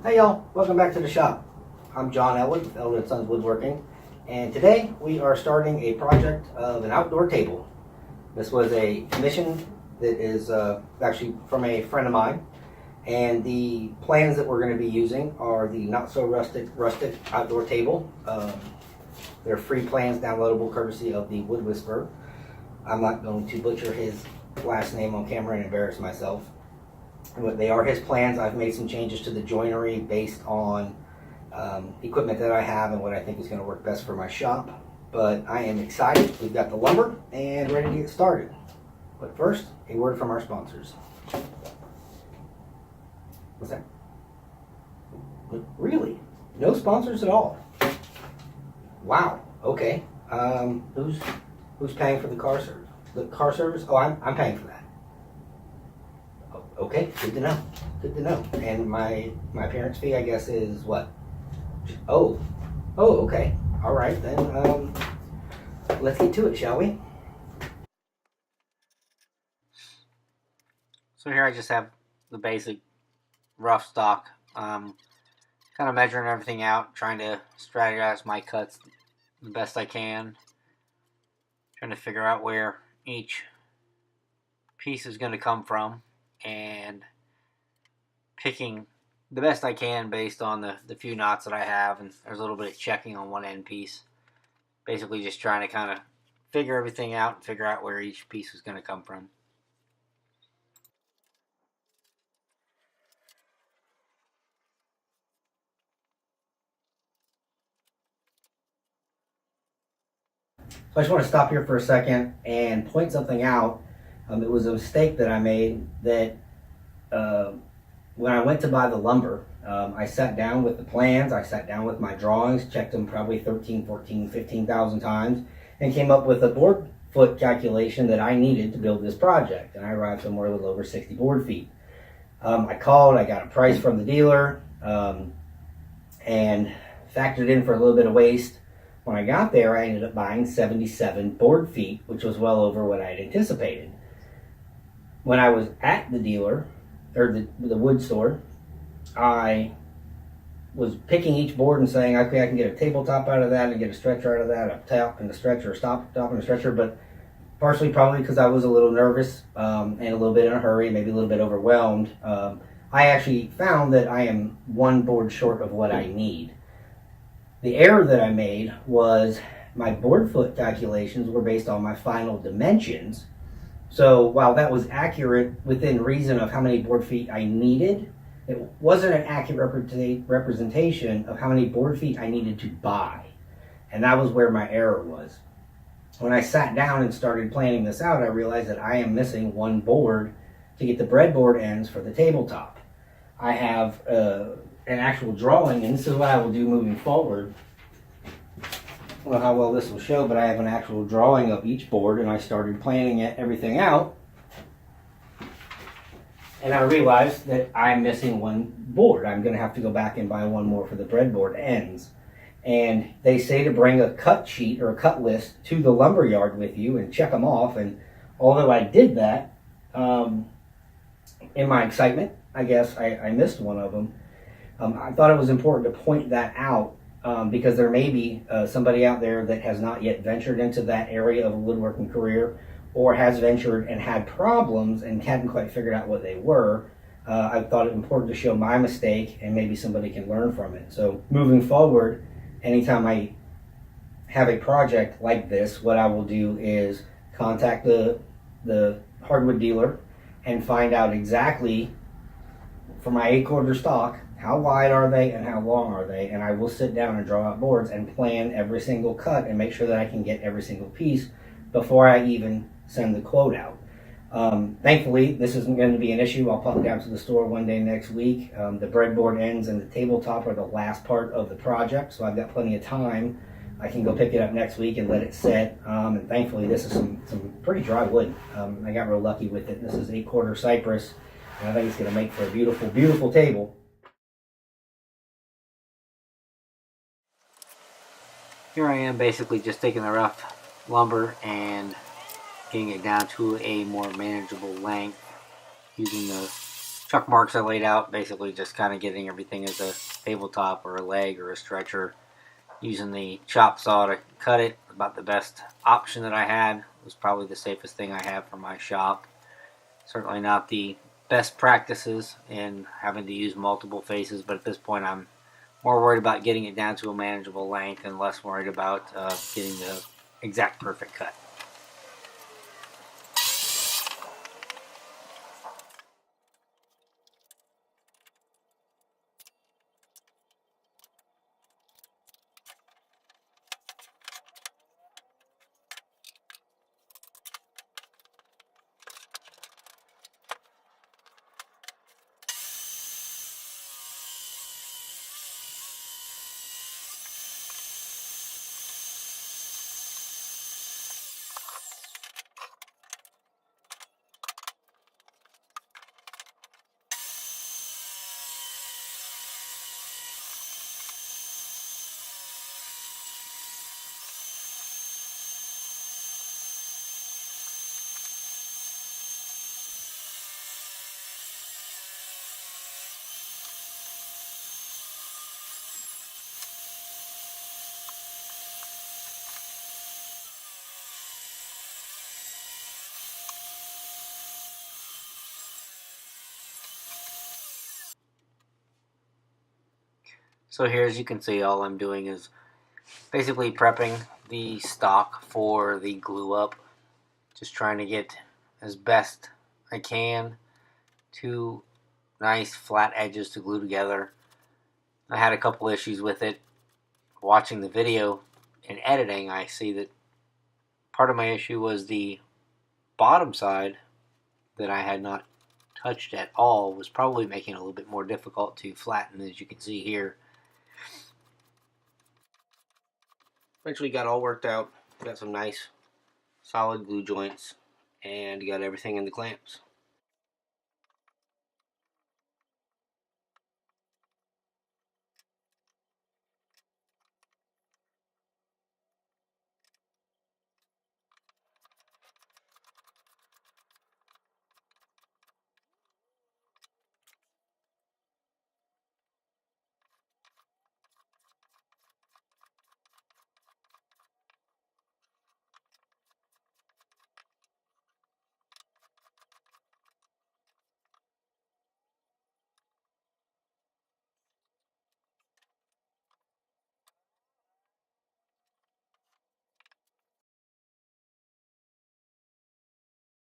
Hey y'all, welcome back to the shop. I'm John Elwood with Elwood & Sons Woodworking, and today we are starting a project of an outdoor table. This was a commission that is actually from a friend of mine, and the plans that we're going to be using are the Not So Rustic outdoor table. They're free plans downloadable courtesy of the Wood Whisperer. I'm not going to butcher his last name on camera and embarrass myself. They are his plans. I've made some changes to the joinery based on equipment that I have and what I think is going to work best for my shop. But I am excited. We've got the lumber and ready to get started. But first, a word from our sponsors. What's that? Really? No sponsors at all? Wow. Okay. Who's paying for the car service? The car service? Oh, I'm paying for that. Okay, good to know. Good to know. And my parents' fee, I guess, is what? Oh, okay. All right, then. Let's get to it, shall we? So here I just have the basic rough stock. Kind of measuring everything out, trying to strategize my cuts the best I can. Trying to figure out where each piece is going to come from and picking the best I can based on the few knots that I have, and there's a little bit of checking on one end piece. Basically just trying to kind of figure everything out and figure out where each piece is going to come from. So I just want to stop here for a second and point something out. It was a mistake that I made that when I went to buy the lumber, I sat down with the plans, I sat down with my drawings, checked them probably 13, 14, 15,000 times, and came up with a board foot calculation that I needed to build this project. And I arrived somewhere a little over 60 board feet. I called, I got a price from the dealer, and factored in for a little bit of waste. When I got there, I ended up buying 77 board feet, which was well over what I had anticipated. When I was at the dealer, or the wood store, I was picking each board and saying, okay, I can get a tabletop out of that and get a stretcher out of that, a top and a stretcher, a top and a stretcher, but partially probably because I was a little nervous and a little bit in a hurry, maybe a little bit overwhelmed. I actually found that I am one board short of what I need. The error that I made was my board foot calculations were based on my final dimensions. So while that was accurate within reason of how many board feet I needed, it wasn't an accurate representation of how many board feet I needed to buy. And that was where my error was. When I sat down and started planning this out, I realized that I am missing one board to get the breadboard ends for the tabletop. I have an actual drawing, and this is what I will do moving forward. I don't know how well this will show, but I have an actual drawing of each board, and I started planning everything out. And I realized that I'm missing one board. I'm going to have to go back and buy one more for the breadboard ends. And they say to bring a cut sheet or a cut list to the lumber yard with you and check them off. And although I did that, in my excitement, I guess I missed one of them. I thought it was important to point that out because there may be somebody out there that has not yet ventured into that area of a woodworking career, or has ventured and had problems and hadn't quite figured out what they were. I thought it important to show my mistake and maybe somebody can learn from it. So moving forward, anytime I have a project like this, what I will do is contact the hardwood dealer and find out exactly for my 8-quarter stock, how wide are they and how long are they, and I will sit down and draw out boards and plan every single cut and make sure that I can get every single piece before I even send the quote out. Thankfully, this isn't going to be an issue. I'll pop down to the store one day next week. The breadboard ends and the tabletop are the last part of the project, so I've got plenty of time. I can go pick it up next week and let it set. And thankfully, this is some pretty dry wood. I got real lucky with it. This is 8-quarter cypress, and I think it's going to make for a beautiful, beautiful table. Here I am basically just taking the rough lumber and getting it down to a more manageable length using the chuck marks I laid out, basically just kind of getting everything as a tabletop or a leg or a stretcher. Using the chop saw to cut it, about the best option that I had. It was probably the safest thing I have for my shop. Certainly not the best practices in having to use multiple faces, but at this point I'm more worried about getting it down to a manageable length and less worried about getting the exact perfect cut. So here, as you can see, all I'm doing is basically prepping the stock for the glue up. Just trying to get as best I can 2 nice flat edges to glue together. I had a couple issues with it. Watching the video and editing, I see that part of my issue was the bottom side that I had not touched at all was probably making it a little bit more difficult to flatten, as you can see here. Eventually got all worked out, got some nice solid glue joints, and got everything in the clamps.